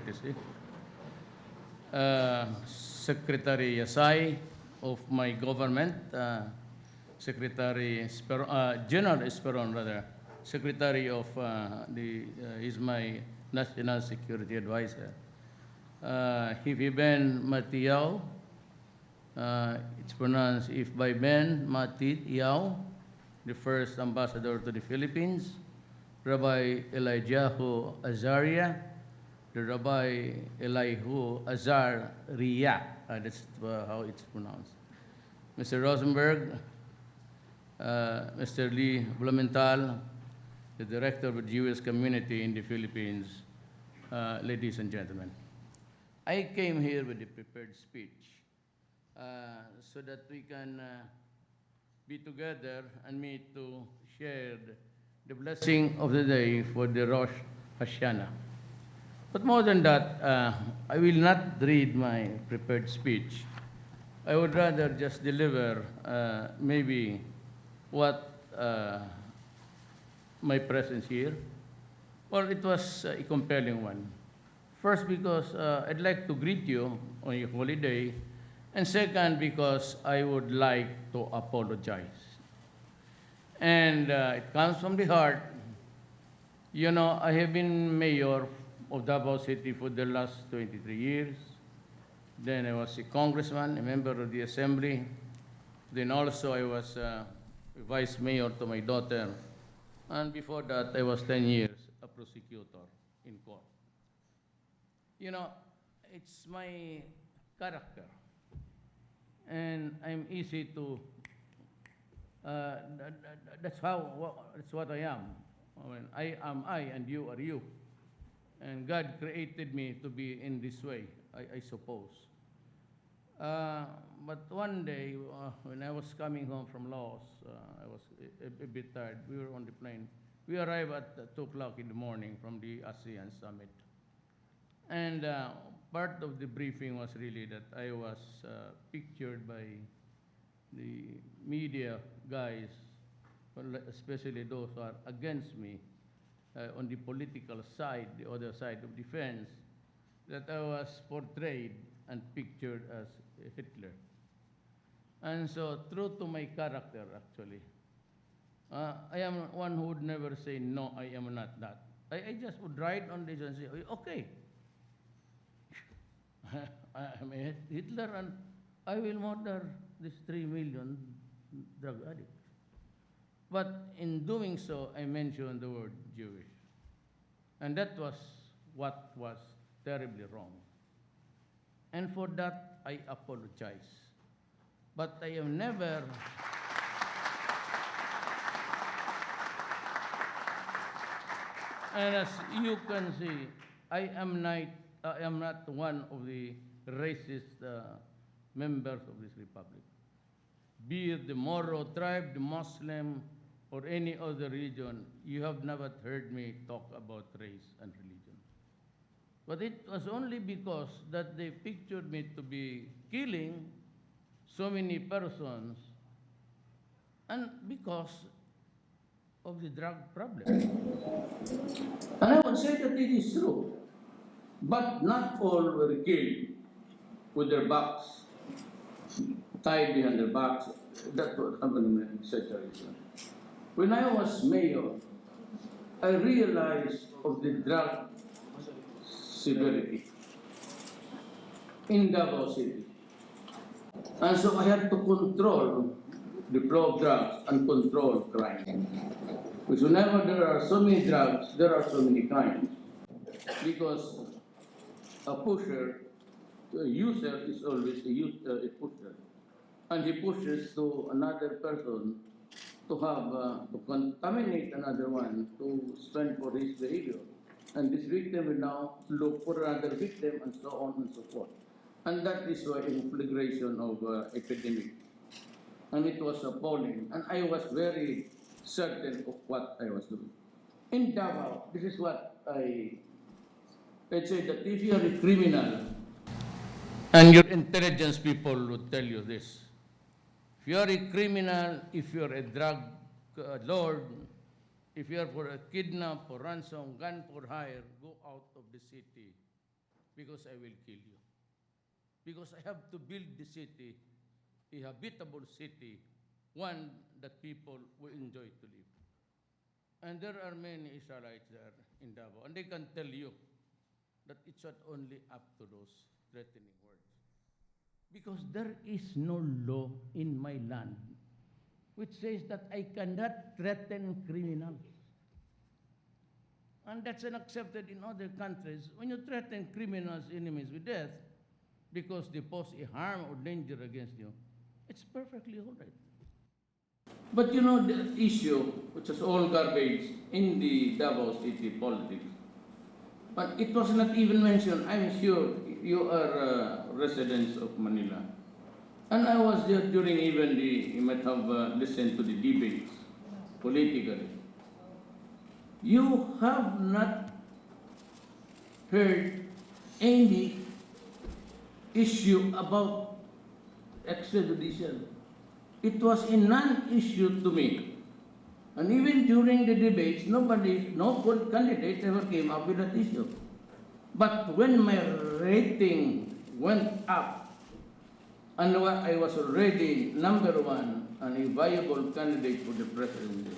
courtesy. Secretary Yasai of my government, General Esperon rather, Secretary of is my National Security Advisor. Hifiben Matiao, it's pronounced if by Ben Matiao, the first ambassador to the Philippines, Rabbi Elijah Azaria, the Rabbi Elihu Azaria, that's how it's pronounced. Mr. Rosenberg, Mr. Lee Blumenthal, the Director of the Jewish Community in the Philippines, ladies and gentlemen. I came here with a prepared speech so that we can be together and meet to share the blessing of the day for the Rosh Hashanah. But more than that, I will not read my prepared speech. I would rather just deliver maybe what my presence here. Well, it was a compelling one. First, because I'd like to greet you on your holiday, and second, because I would like to apologize. And it comes from the heart. You know, I have been mayor of Davao City for the last 23 years. Then I was a congressman, a member of the assembly. Then also I was vice mayor to my daughter. And before that, I was 10 years a prosecutor in court. You know, it's my character. And I'm easy to, that's what I am. I mean, I am I and you are you. And God created me to be in this way, I suppose. But one day, when I was coming home from Laos, I was a bit tired. We were on the plane. We arrived at 2 o'clock in the morning from the ASEAN summit. And part of the briefing was really that I was pictured by the media guys, especially those who are against me, on the political side, the other side of the fence, that I was portrayed and pictured as Hitler. And so, true to my character, actually, I am one who would never say, no, I am not that. I just would write on this and say, okay, I'm a Hitler and I will murder these 3 million drug addicts. But in doing so, I mentioned the word Jewish. And that was what was terribly wrong. And for that, I apologize. But I have never... And as you can see, I am not one of the racist members of this republic. Be it the Moro tribe, the Muslim, or any other religion, you have never heard me talk about race and religion. But it was only because that they pictured me to be killing so many persons, and because of the drug problem. And I would say that it is true. But not all were killed with their backs tied behind their backs. That was an exaggeration. When I was mayor, I realized of the drug severity in Davao City. And so I had to control the flow of drugs and control crime. Because whenever there are so many drugs, there are so many crimes. Because a user is always a pusher. And he pushes to another person to have, to contaminate another one, to spend for his behavior. And this victim will now look for another victim, and so on and so forth. And that is why a conflagration of epidemic. And it was appalling. And I was very certain of what I was doing. In Davao, this is what I'd say that if you're a criminal, and your intelligence people would tell you this, if you're a criminal, if you're a drug lord, if you're for a kidnap or ransom, gun for hire, go out of the city because I will kill you. Because I have to build the city, a habitable city, one that people will enjoy to live. And there are many Israelites there in Davao, and they can tell you that it's not only up to those threatening words. Because there is no law in my land which says that I cannot threaten criminals. And that's unaccepted in other countries. When you threaten criminals, enemies with death, because they pose a harm or danger against you, it's perfectly all right. But you know, the issue, which is all garbage in the Davao City politics, but it was not even mentioned. I'm sure you are residents of Manila. And I was there during even you might have listened to the debates politically. You have not heard any issue about extrajudicial. It was a non-issue to me. And even during the debates, no candidate ever came up with that issue. But when my rating went up, and I was already #1 and a viable candidate for the presidency,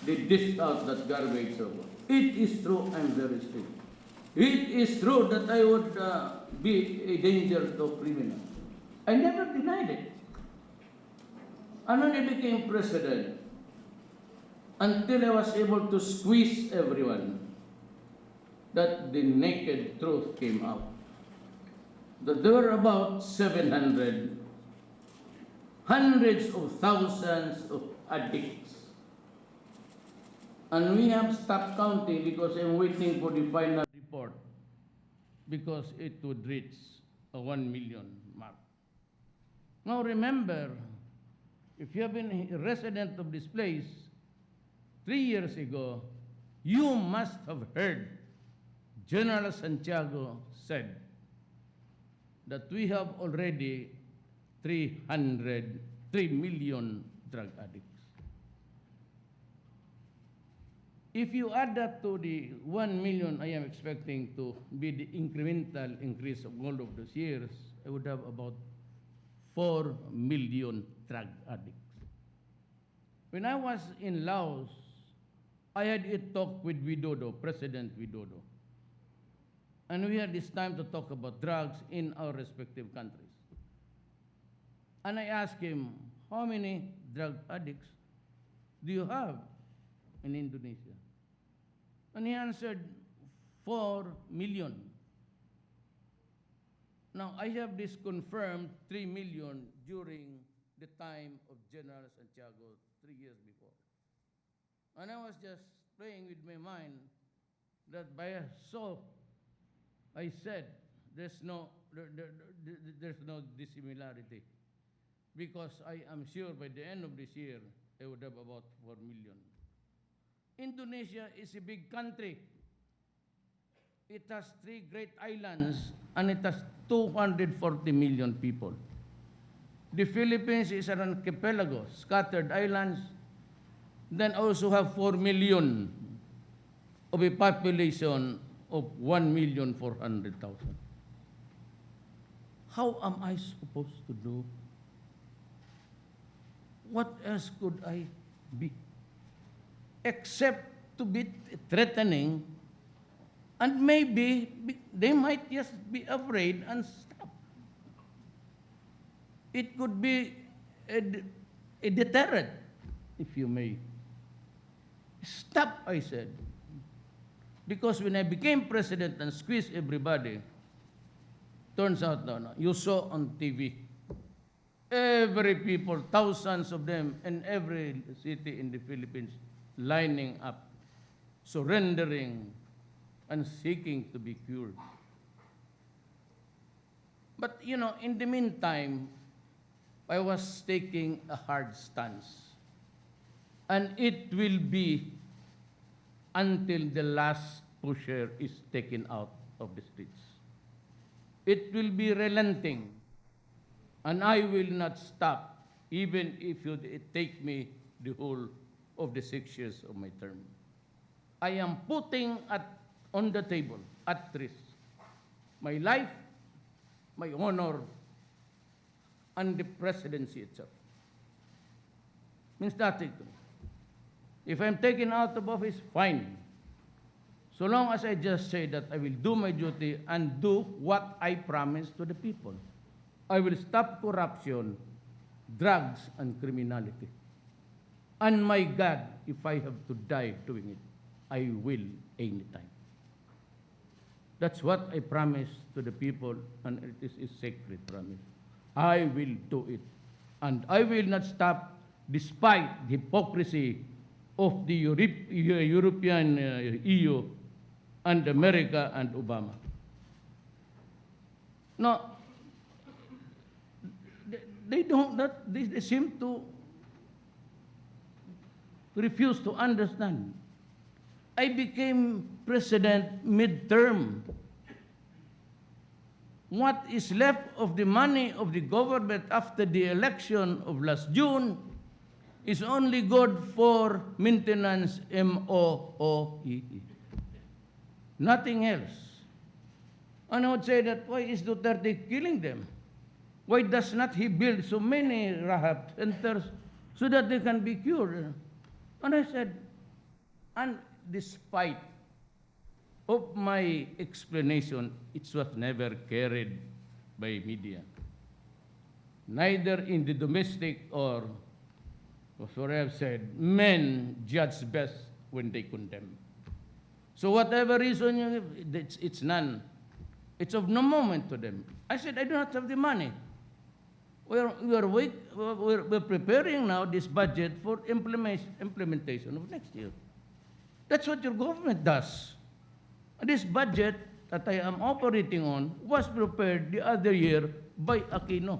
they dished out that garbage over. It is true, I'm very strict. It is true that I would be a danger to criminals. I never denied it. And when I became president, until I was able to squeeze everyone, that the naked truth came out. That there were about 700, hundreds of thousands of addicts. And we have stopped counting because I'm waiting for the final report, because it would reach a 1 million mark. Now remember, if you have been a resident of this place 3 years ago, you must have heard General Santiago said that we have already 3 million drug addicts. If you add that to the 1 million I am expecting to be the incremental increase of all of those years, I would have about 4 million drug addicts. When I was in Laos, I had a talk with Widodo, President Widodo. And we had this time to talk about drugs in our respective countries. And I asked him, how many drug addicts do you have in Indonesia? And he answered, 4 million. Now, I have this confirmed 3 million during the time of General Santiago 3 years before. And I was just playing with my mind that I said there's no dissimilarity, because I am sure by the end of this year, I would have about 4 million. Indonesia is a big country. It has 3 great islands, and it has 240 million people. The Philippines is an archipelago, scattered islands, then also have 4 million of a population of 1,400,000. How am I supposed to do? What else could I be? Except to be threatening, and maybe they might just be afraid and stop. It could be a deterrent, if you may. Stop, I said. Because when I became president and squeezed everybody, turns out, no, you saw on TV, every people, thousands of them in every city in the Philippines, lining up, surrendering, and seeking to be cured. But, you know, in the meantime, I was taking a hard stance. And it will be until the last pusher is taken out of the streets. It will be relenting, and I will not stop, even if it take me the whole of the 6 years of my term. I am putting on the table, at risk, my life, my honor, and the presidency itself. Means nothing to me. If I'm taken out of office, fine. So long as I just say that I will do my duty and do what I promised to the people. I will stop corruption, drugs, and criminality. And my God, if I have to die doing it, I will anytime. That's what I promised to the people, and it is a sacred promise. I will do it. And I will not stop despite the hypocrisy of the European EU and America and Obama. No, they seem to refuse to understand. I became president midterm. What is left of the money of the government after the election of last June is only good for maintenance, MOOE. Nothing else. And I would say that, why is Duterte killing them? Why does not he build so many rehab centers so that they can be cured? And I said, and despite of my explanation, it was never carried by media. Neither in the domestic or, what I have said, men judge best when they condemn. So whatever reason you give, it's none. It's of no moment to them. I said, I do not have the money. We're preparing now this budget for implementation of next year. That's what your government does. And this budget that I am operating on was prepared the other year by Aquino.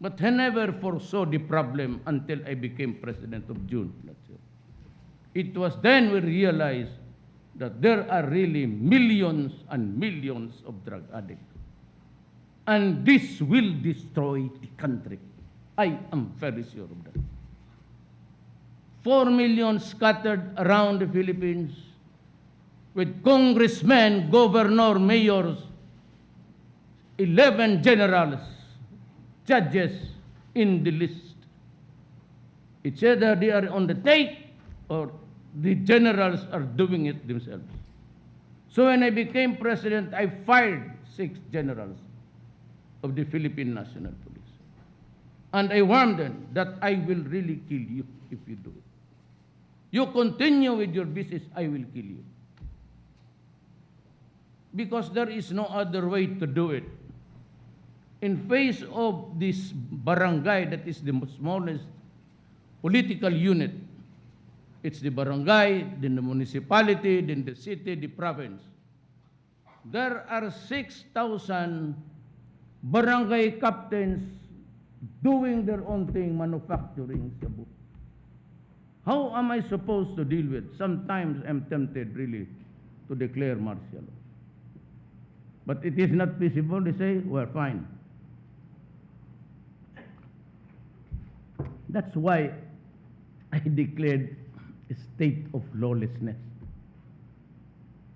But he never foresaw the problem until I became president of June last year. It was then we realized that there are really millions and millions of drug addicts. And this will destroy the country. I am very sure of that. 4 million scattered around the Philippines with congressmen, governor, mayors, 11 generals, judges in the list. It's either they are on the take or the generals are doing it themselves. So when I became president, I fired 6 generals of the Philippine National Police. And I warned them that I will really kill you if you do it. You continue with your business, I will kill you. Because there is no other way to do it. In face of this barangay that is the smallest political unit, it's the barangay, then the municipality, then the city, the province. There are 6,000 barangay captains doing their own thing, manufacturing shabu. How am I supposed to deal with? Sometimes I'm tempted really to declare martial law. But it is not feasible. They say, we're fine. That's why I declared a state of lawlessness.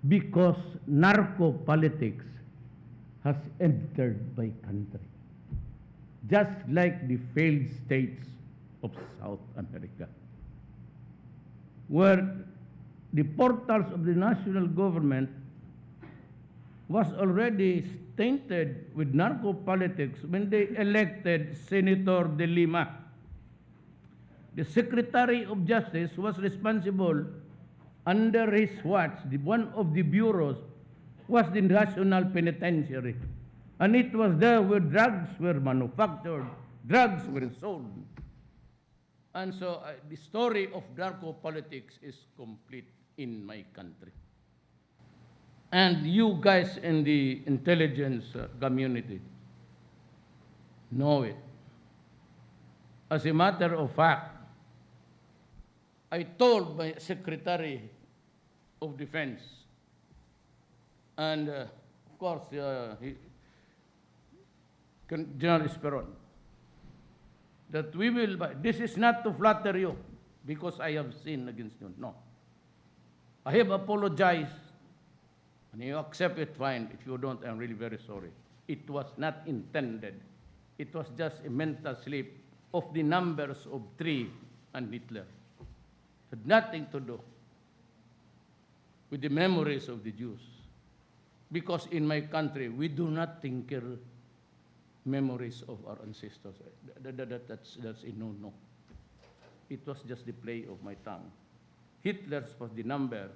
Because narco politics has entered my country, just like the failed states of South America, where the portals of the national government was already tainted with narco politics when they elected Senator De Lima. The Secretary of Justice was responsible under his watch. One of the bureaus was the National Penitentiary. And it was there where drugs were manufactured, drugs were sold. And so the story of narco politics is complete in my country. And you guys in the intelligence community know it. As a matter of fact, I told my Secretary of Defense, and of course, General Esperon, that we will, this is not to flatter you because I have sinned against you. No. I have apologized And you accept it, fine. If you don't, I'm really very sorry. It was not intended. It was just a mental slip of the numbers of 3 and Hitler. It had nothing to do with the memories of the Jews. Because in my country, we do not tinker memories of our ancestors. That's a no-no. It was just the play of my tongue. Hitler's was the number.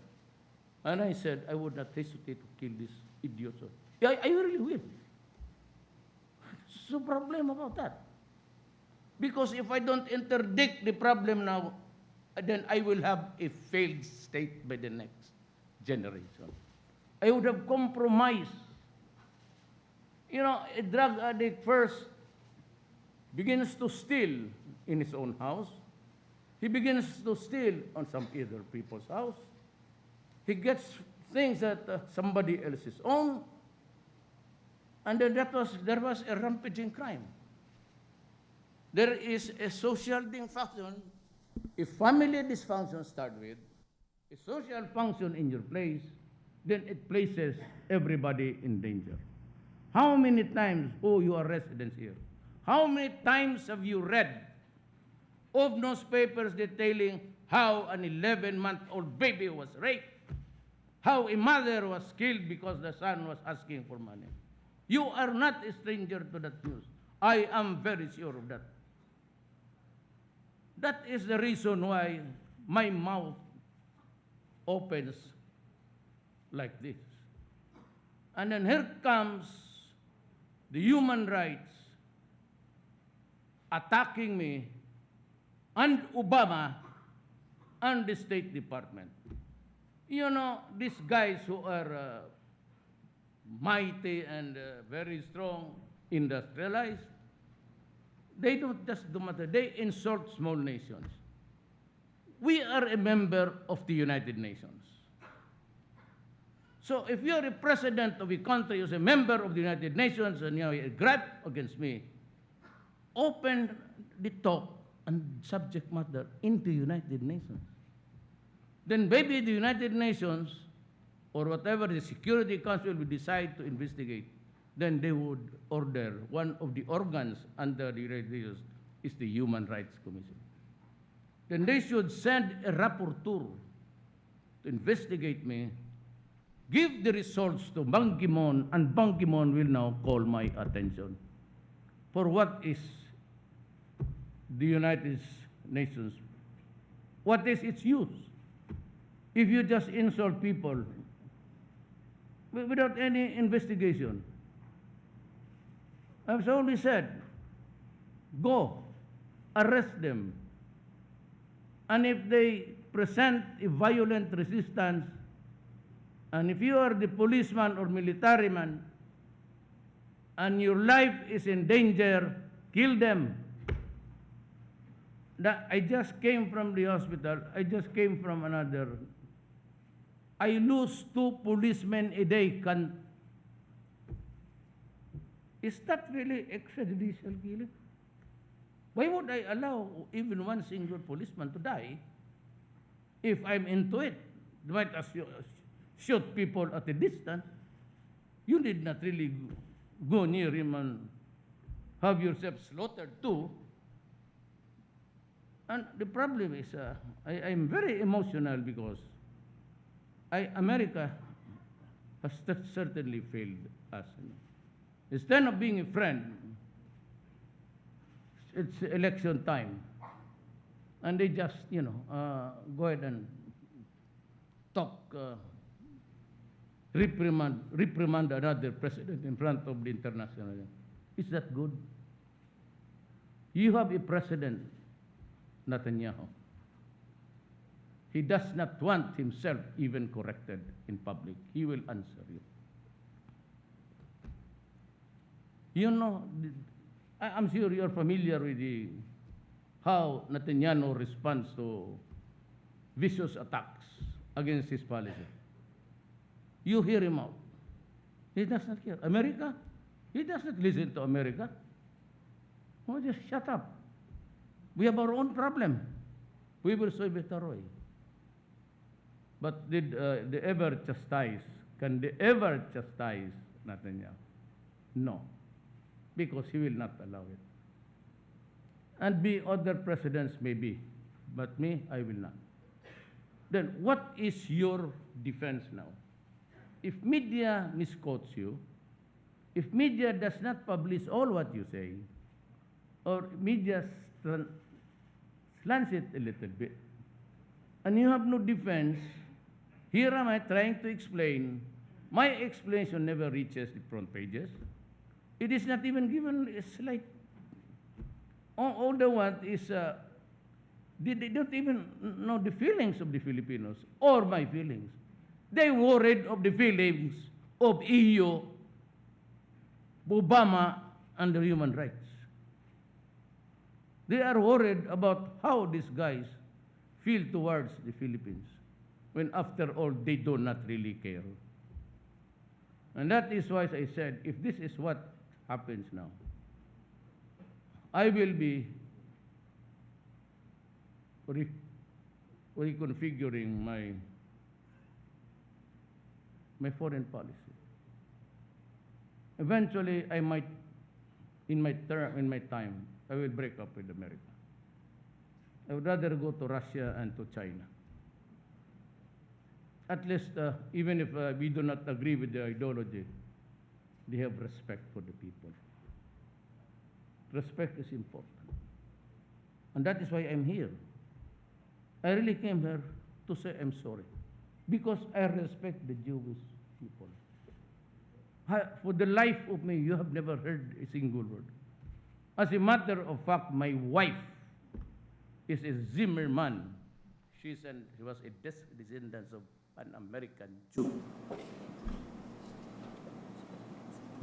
And I said, I would not hesitate to kill this idiot. Yeah, I really will. What's the problem about that? Because if I don't interdict the problem now, then I will have a failed state by the next generation. I would have compromised. You know, a drug addict first begins to steal in his own house. He begins to steal on some other people's house. He gets things that somebody else's own. And then there was a rampaging crime. There is a social dysfunction, a family dysfunction start with, a social function in your place, then it places everybody in danger. How many times, you are residents here, how many times have you read of newspapers detailing how an 11-month-old baby was raped, how a mother was killed because the son was asking for money? You are not a stranger to that news. I am very sure of that. That is the reason why my mouth opens like this. And then here comes the human rights attacking me and Obama and the State Department. You know, these guys who are mighty and very strong, industrialized, they don't just do matter, they insult small nations. We are a member of the United Nations. So if you're a president of a country who's a member of the United Nations and you grab against me, open the talk and subject matter into the United Nations. Then maybe the United Nations or whatever the Security Council will decide to investigate, then they would order one of the organs under the United Nations is the Human Rights Commission. Then they should send a rapporteur to investigate me, give the results to Ban Ki-moon, and Ban Ki-moon will now call my attention. For what is the United Nations? What is its use? If you just insult people without any investigation. I've only said, go, arrest them. And if they present a violent resistance, and if you are the policeman or military man, and your life is in danger, kill them. I just came from the hospital. I just came from another. I lose 2 policemen a day. Is that really extrajudicial killing? Why would I allow even one single policeman to die if I'm into it? You might shoot people at a distance. You need not really go near him and have yourself slaughtered too. And the problem is, I'm very emotional because America has certainly failed us. Instead of being a friend, it's election time. And they just, go ahead and talk, reprimand another president in front of the international. Is that good? You have a president, Netanyahu. He does not want himself even corrected in public. He will answer you. You know, I'm sure you're familiar with how Netanyahu responds to vicious attacks against his policy. You hear him out. He does not care. America? He does not listen to America. Oh, just shut up. We have our own problem. We will solve it our way. But did they ever chastise Can they ever chastise Netanyahu? No, because he will not allow it. And be other presidents maybe, but me, I will not. Then what is your defense now? If media misquotes you, if media does not publish all what you say, or media slants it a little bit, and you have no defense, here am I trying to explain. My explanation never reaches the front pages. It is not even given a slight. All they want is, they don't even know the feelings of the Filipinos or my feelings. They worried of the feelings of EU, Obama, and the human rights. They are worried about how these guys feel towards the Philippines, when after all, they do not really care. And that is why I said, if this is what happens now, I will be reconfiguring my foreign policy. Eventually, I might, in my time, I will break up with America. I would rather go to Russia and to China. At least, even if we do not agree with their ideology, they have respect for the people. Respect is important. And that is why I'm here. I really came here to say I'm sorry, because I respect the Jewish people. For the life of me, you have never heard a single word. As a matter of fact, my wife is a Zimmerman. She was a descendant of an American Jew.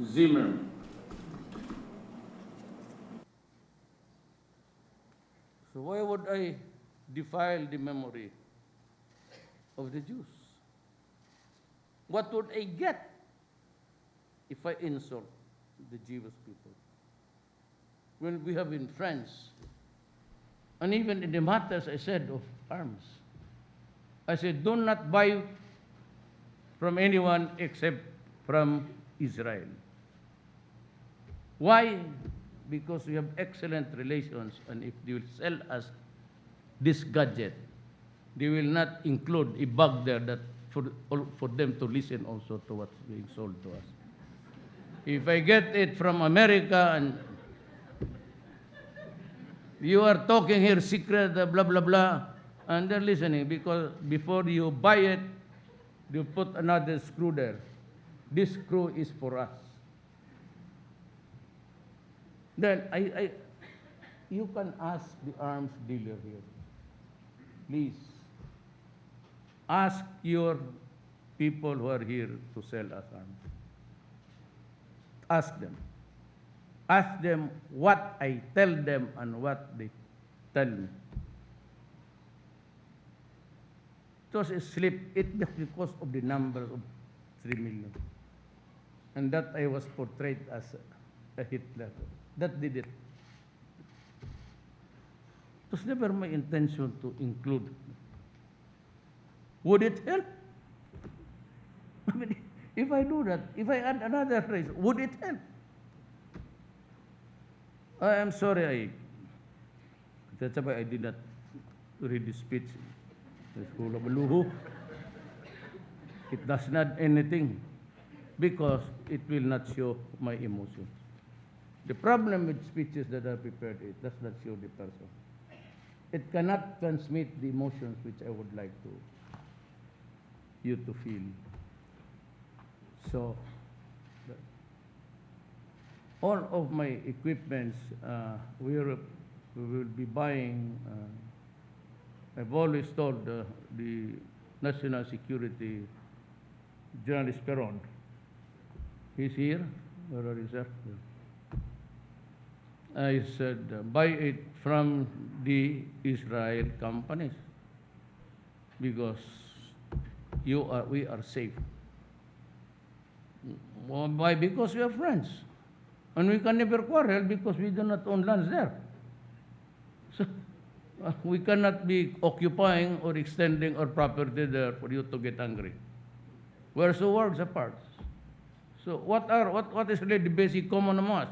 Zimmerman. So why would I defile the memory of the Jews? What would I get if I insult the Jewish people? When we have been friends, and even in the matters I said of arms, I said, do not buy from anyone except from Israel. Why? Because we have excellent relations, and if they will sell us this gadget, they will not include a bug there that for them to listen also to what's being sold to us. If I get it from America and you are talking here secret, blah, blah, blah, and they're listening, because before you buy it, you put another screw there. This screw is for us. Then you can ask the arms dealer here. Please, ask your people who are here to sell us arms. Ask them. Ask them what I tell them and what they tell me. It was a slip. It just because of the number of 3 million. And that I was portrayed as a Hitler. That did it. It was never my intention to include. Would it help? I mean, if I do that, if I add another phrase, would it help? I am sorry, that's why I did not read the speech. The School of Luhu. It does not anything, because it will not show my emotions. The problem with speeches that are prepared, it does not show the person. It cannot transmit the emotions which I would like you to feel. So, all of my equipments we will be buying. I've always told the National Security Journalist Peron. He's here. Where are you, sir? I said, buy it from the Israel companies, because we are safe. Why? Because we are friends. And we can never quarrel because we do not own lands there. So we cannot be occupying or extending our property there for you to get angry. We're so worlds apart. So what is really the basic common among us?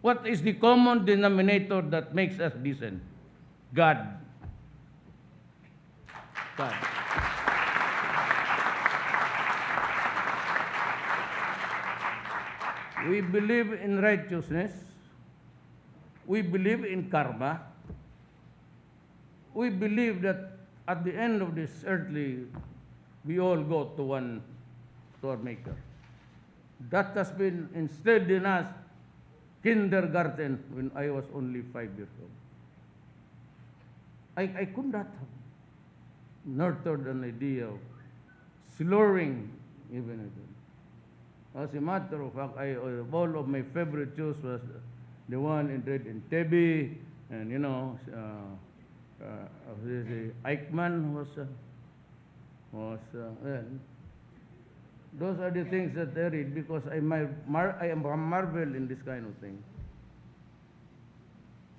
What is the common denominator that makes us decent? God. God. We believe in righteousness. We believe in karma. We believe that at the end of this earthly, we all go to our Maker. That has been instilled in us kindergarten when I was only 5 years old. I could not have nurtured an idea of slurring even again. As a matter of fact, all of my favorite shows was the one in Tebi, and Eichmann was well, those are the things that I read because I am a marvel in this kind of thing.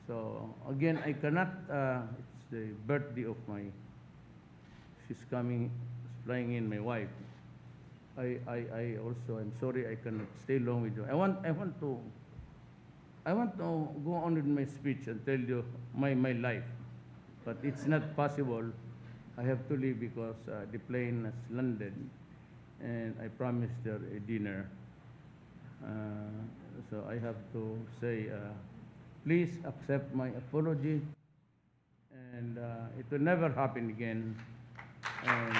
So again, I cannot. It's the birthday of she's flying in, my wife. I also, I'm sorry I cannot stay long with you. I want to go on with my speech and tell you my life, but it's not possible. I have to leave because the plane has landed, and I promised her a dinner. So I have to say, please accept my apology, and it will never happen again. And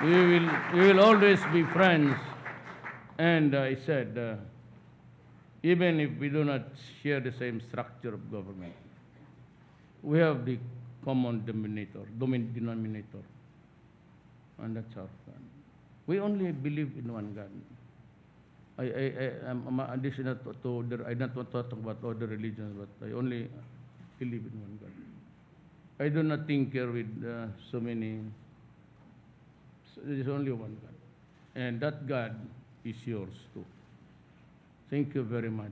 we will always be friends. And I said, even if we do not share the same structure of government, we have the common denominator, and that's our God. We only believe in one God. I'm additional I don't want to talk about other religions, but I only believe in one God. I do not tinker with so many. There is only one God, and that God is yours too. Thank you very much.